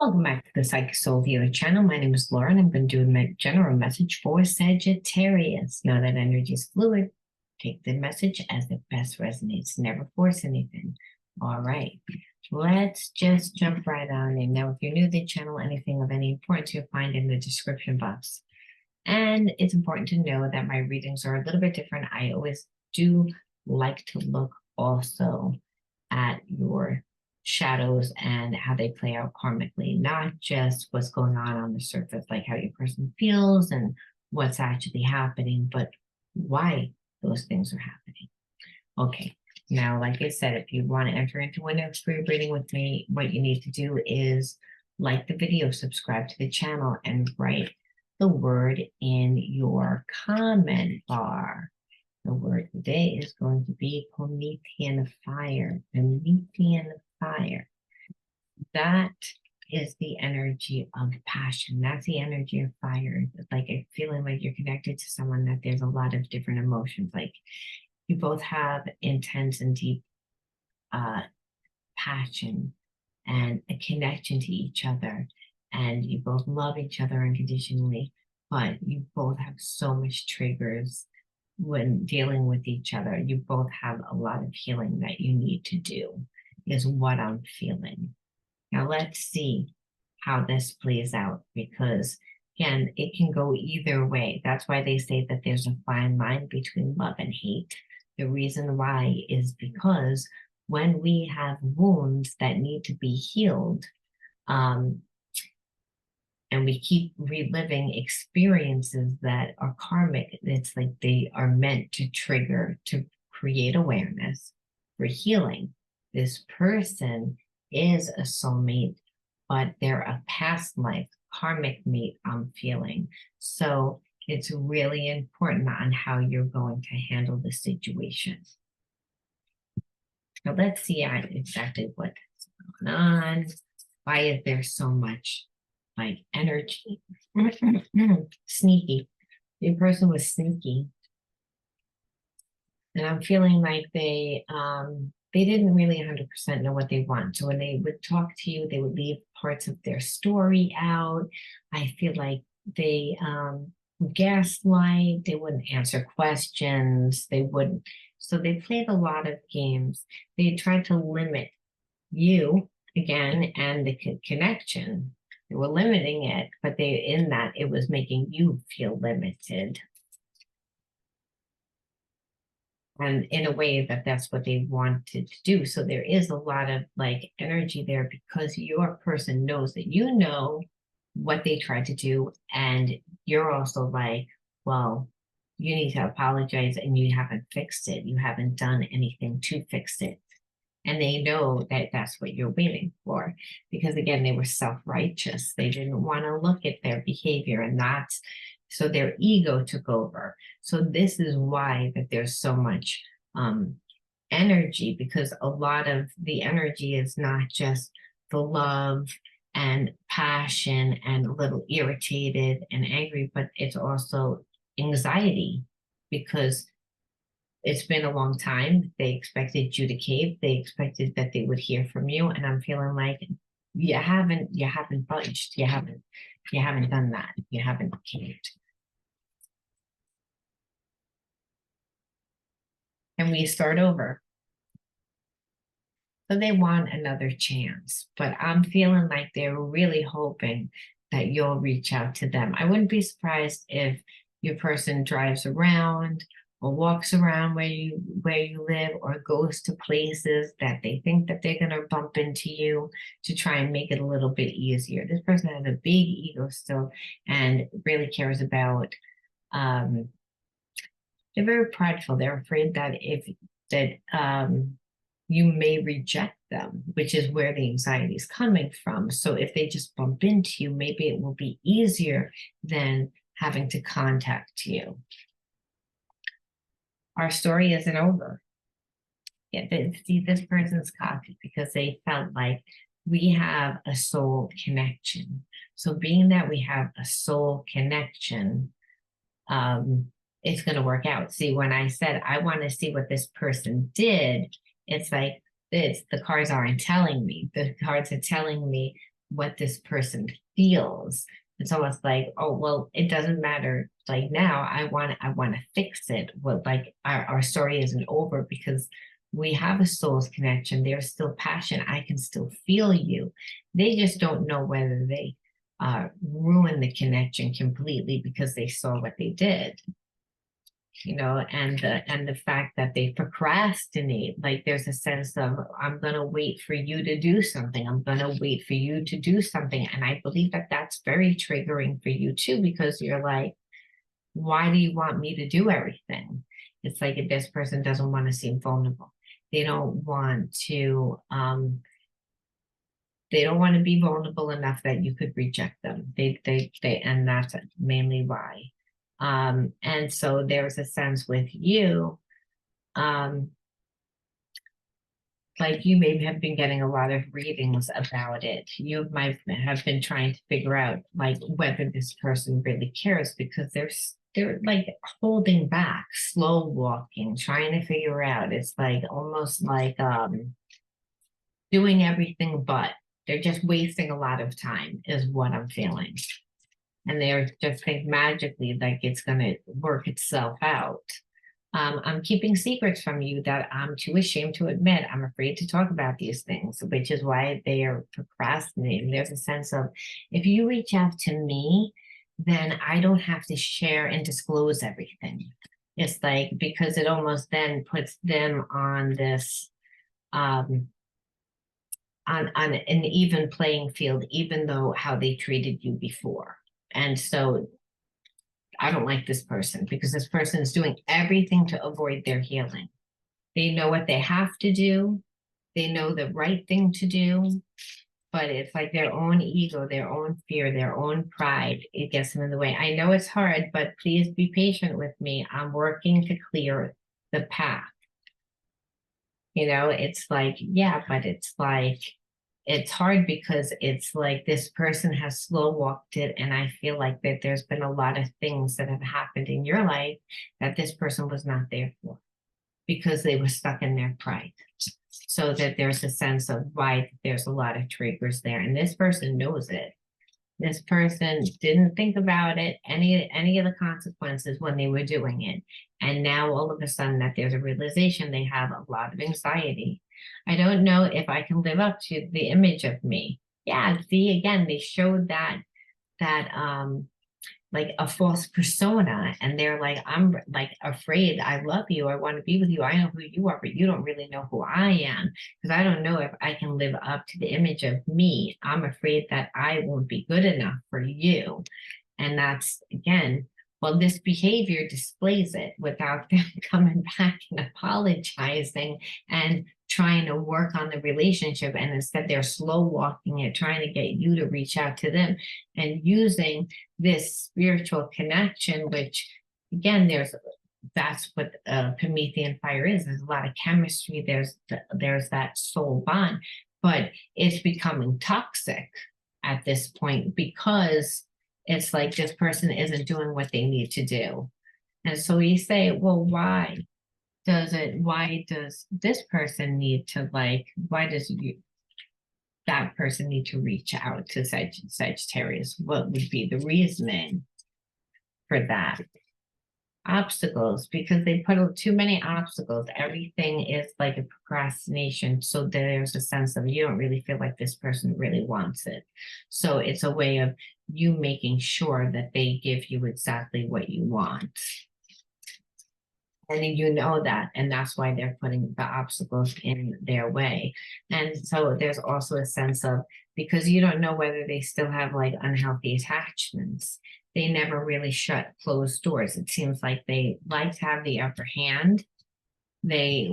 Welcome back to the Psychic Soul Viewer channel. My name is Laura, and I'm going to do a general message for Sagittarius. Know that energy is fluid. Take the message as it best resonates. Never force anything. All right. Let's just jump right on in. Now, if you're new to the channel, anything of any importance you'll find in the description box. And it's important to know that my readings are a little bit different. I always do like to look also at your shadows and how they play out karmically, not just what's going on the surface, like how your person feels and what's actually happening, but why those things are happening. Okay, now, like I said, if you want to enter into an expert reading with me, what you need to do is like the video, subscribe to the channel, and write the word in your comment bar. The word today is going to be Promethean fire. Promethean fire. That is the energy of passion. That's the energy of fire. Like a feeling like you're connected to someone, that there's a lot of different emotions. Like you both have intense and deep passion and a connection to each other. And you both love each other unconditionally, but you both have so much triggers when dealing with each other. You both have a lot of healing that you need to do, is what I'm feeling. Now let's see how this plays out, because again, it can go either way. That's why they say that there's a fine line between love and hate. The reason why is because when we have wounds that need to be healed, and we keep reliving experiences that are karmic, it's like they are meant to trigger, to create awareness for healing. This person is a soulmate, but they're a past life karmic mate, I'm feeling. So it's really important on how you're going to handle the situation. Now let's see exactly what's going on. Why is there so much like energy? Sneaky. The person was sneaky. And I'm feeling like they didn't really 100% know what they want. So when they would talk to you, they would leave parts of their story out. I feel like they gaslight, they wouldn't answer questions, they wouldn't. So they played a lot of games. They tried to limit you again and the connection. They were limiting it, but in that it was making you feel limited. And in a way that's what they wanted to do. So there is a lot of like energy there, because your person knows that you know what they tried to do. And you're also like, well, you need to apologize, and you haven't fixed it. You haven't done anything to fix it. And they know that that's what you're waiting for, because again, they were self-righteous. They didn't want to look at their behavior, and so their ego took over. So this is why that there's so much energy, because a lot of the energy is not just the love and passion and a little irritated and angry, but it's also anxiety, because it's been a long time. They expected you to cave. They expected that they would hear from you. And I'm feeling like you haven't budged. You haven't done that. You haven't caved. And we start over. So they want another chance, but I'm feeling like they're really hoping that you'll reach out to them. I wouldn't be surprised if your person drives around or walks around where you live, or goes to places that they think that they're going to bump into you to try and make it a little bit easier. This person has a big ego still and really cares about, they're very prideful. They're afraid that you may reject them, which is where the anxiety is coming from. So if they just bump into you, maybe it will be easier than having to contact you. Our story isn't over. Yeah, see, this person's cocky because they felt like we have a soul connection. So being that we have a soul connection, it's going to work out. See, when I said I want to see what this person did, it's like this. The cards aren't telling me. The cards are telling me what this person feels. It's almost like, oh, well, it doesn't matter. Like now I want to fix it. Well, like our story isn't over because we have a soul's connection. There's still passion. I can still feel you. They just don't know whether they ruin the connection completely because they saw what they did, and the fact that they procrastinate. Like there's a sense of, I'm going to wait for you to do something. I'm going to wait for you to do something. And I believe that that's very triggering for you too, because you're like, why do you want me to do everything? It's like if this person doesn't want to seem vulnerable. They don't want to be vulnerable enough that you could reject them. And that's mainly why. And so there's a sense with you, like you maybe have been getting a lot of readings about it. You might have been trying to figure out like whether this person really cares, because they're like holding back, slow walking, trying to figure out. It's like almost like doing everything, but they're just wasting a lot of time is what I'm feeling. And they're just think magically like it's going to work itself out. I'm keeping secrets from you that I'm too ashamed to admit. I'm afraid to talk about these things, which is why they are procrastinating. There's a sense of, if you reach out to me, then I don't have to share and disclose everything. It's like, because it almost then puts them on this, on an even playing field, even though how they treated you before. And so I don't like this person because this person is doing everything to avoid their healing. They know what they have to do. They know the right thing to do, but it's like their own ego, their own fear, their own pride. It gets them in the way. I know it's hard, but please be patient with me. I'm working to clear the path. It's like, yeah, but it's like, it's hard because it's like this person has slow walked it. And I feel like that there's been a lot of things that have happened in your life that this person was not there for because they were stuck in their pride. So that there's a sense of why there's a lot of triggers there. And this person knows it. This person didn't think about it, any of the consequences when they were doing it. And now all of a sudden that there's a realization, they have a lot of anxiety. I don't know if I can live up to the image of me. Yeah, see, again, they showed that like a false persona, and they're like, I'm like afraid. I love you, I want to be with you, I know who you are, but you don't really know who I am, because I don't know if I can live up to the image of me. I'm afraid that I won't be good enough for you. And that's, again, well, this behavior displays it without them coming back and apologizing and trying to work on the relationship. And instead they're slow walking it, trying to get you to reach out to them and using this spiritual connection, which again, that's what Promethean fire is. There's a lot of chemistry. There's that soul bond, but it's becoming toxic at this point because it's like this person isn't doing what they need to do. And so you say, well, why does this person need to, like, why does that person need to reach out to Sagittarius? What would be the reasoning for that? Obstacles, because they put too many obstacles. Everything is like a procrastination. So there's a sense of you don't really feel like this person really wants it. So it's a way of you making sure that they give you exactly what you want. And you know that, and that's why they're putting the obstacles in their way. And so there's also a sense of, because you don't know whether they still have like unhealthy attachments. They never really shut closed doors. It seems like they like to have the upper hand. They,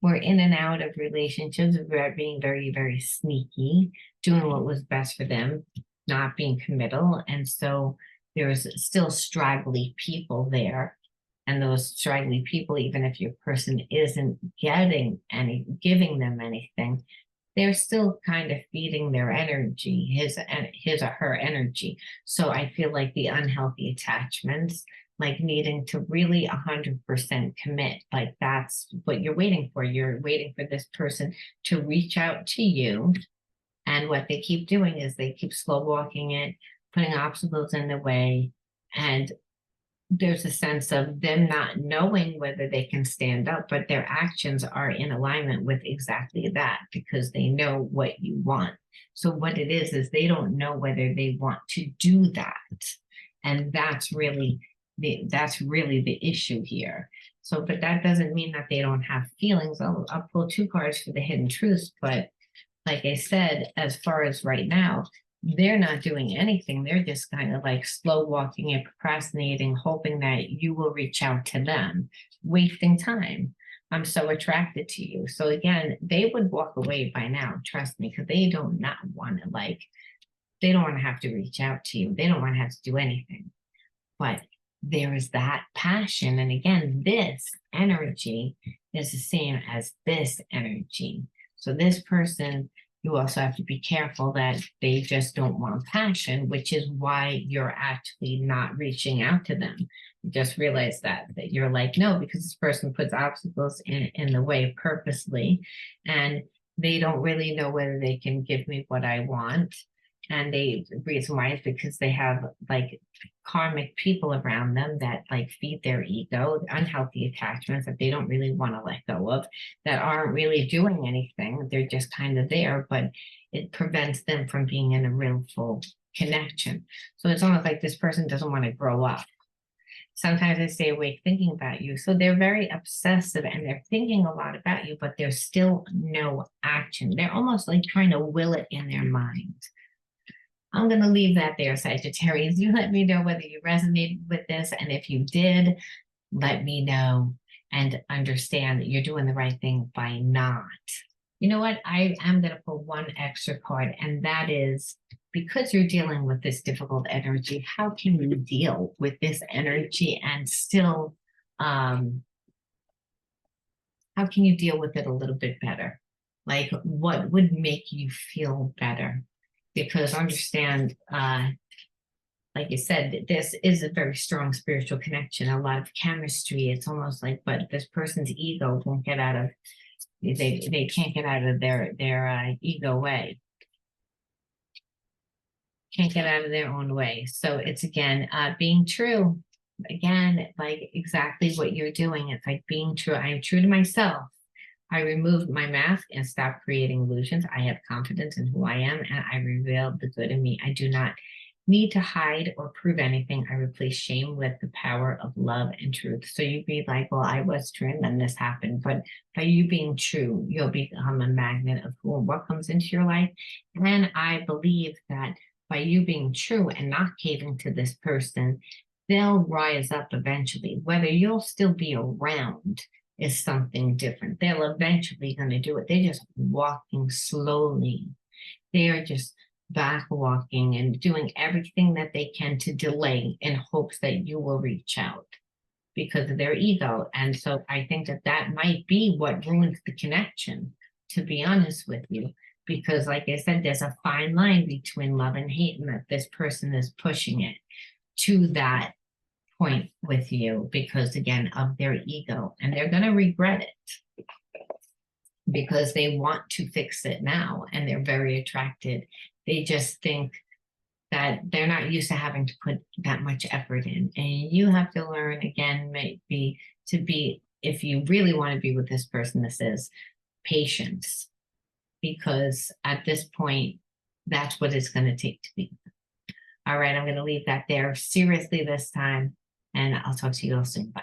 were in and out of relationships, being very, very sneaky, doing what was best for them, not being committal. And so there's still straggly people there. And those straggly people, even if your person isn't giving them anything, they're still kind of feeding their energy, his or her energy. So I feel like the unhealthy attachments, like needing to really 100% commit, like that's what you're waiting for. You're waiting for this person to reach out to you And what they keep doing is they keep slow walking it, putting obstacles in the way. And there's a sense of them not knowing whether they can stand up, but their actions are in alignment with exactly that because they know what you want. So what it is they don't know whether they want to do that. And that's really the issue here. So, but that doesn't mean that they don't have feelings. I'll pull 2 cards for the hidden truths, but like I said, as far as right now, they're not doing anything. They're just kind of like slow walking and procrastinating, hoping that you will reach out to them, wasting time. I'm so attracted to you. So again, they would walk away by now, trust me, because they don't not want to they don't want to have to reach out to you. They don't want to have to do anything. But there is that passion. And again, this energy is the same as this energy. So this person, you also have to be careful that they just don't want passion, which is why you're actually not reaching out to them. Just realize that you're like, no, because this person puts obstacles in the way purposely, and they don't really know whether they can give me what I want. And the reason why is because they have like karmic people around them that like feed their ego, unhealthy attachments that they don't really want to let go of, that aren't really doing anything. They're just kind of there, but it prevents them from being in a real full connection. So it's almost like this person doesn't want to grow up. Sometimes they stay awake thinking about you. So they're very obsessive and they're thinking a lot about you, but there's still no action. They're almost like trying to will it in their mind. I'm going to leave that there, Sagittarius. You let me know whether you resonated with this. And if you did, let me know and understand that you're doing the right thing by not. You know what? I am going to pull 1 extra card, and that is because you're dealing with this difficult energy, how can you deal with this energy and still, how can you deal with it a little bit better? Like, what would make you feel better? Because understand, like you said, this is a very strong spiritual connection, a lot of chemistry. It's almost like, but this person's ego won't get out of, they can't get out of their ego way. Can't get out of their own way. So it's again, being true. Again, like exactly what you're doing. It's like being true. I am true to myself. I removed my mask and stopped creating illusions. I have confidence in who I am, and I revealed the good in me. I do not need to hide or prove anything. I replace shame with the power of love and truth. So you'd be like, well, I was true and then this happened. But by you being true, you'll become a magnet of who and what comes into your life. And I believe that by you being true and not caving to this person, they'll rise up eventually. Whether you'll still be around is something different. They'll eventually going to do it. They're just walking slowly. They are just back walking and doing everything that they can to delay in hopes that you will reach out because of their ego. And so I think that that might be what ruins the connection, to be honest with you, because like I said, there's a fine line between love and hate, and that this person is pushing it to that point with you because again of their ego, and they're going to regret it because they want to fix it now and they're very attracted. They just think that they're not used to having to put that much effort in, and you have to learn again, maybe to be, if you really want to be with this person, this is patience, because at this point that's what it's going to take to be. All right, I'm going to leave that there seriously this time. And I'll talk to you all soon. Bye.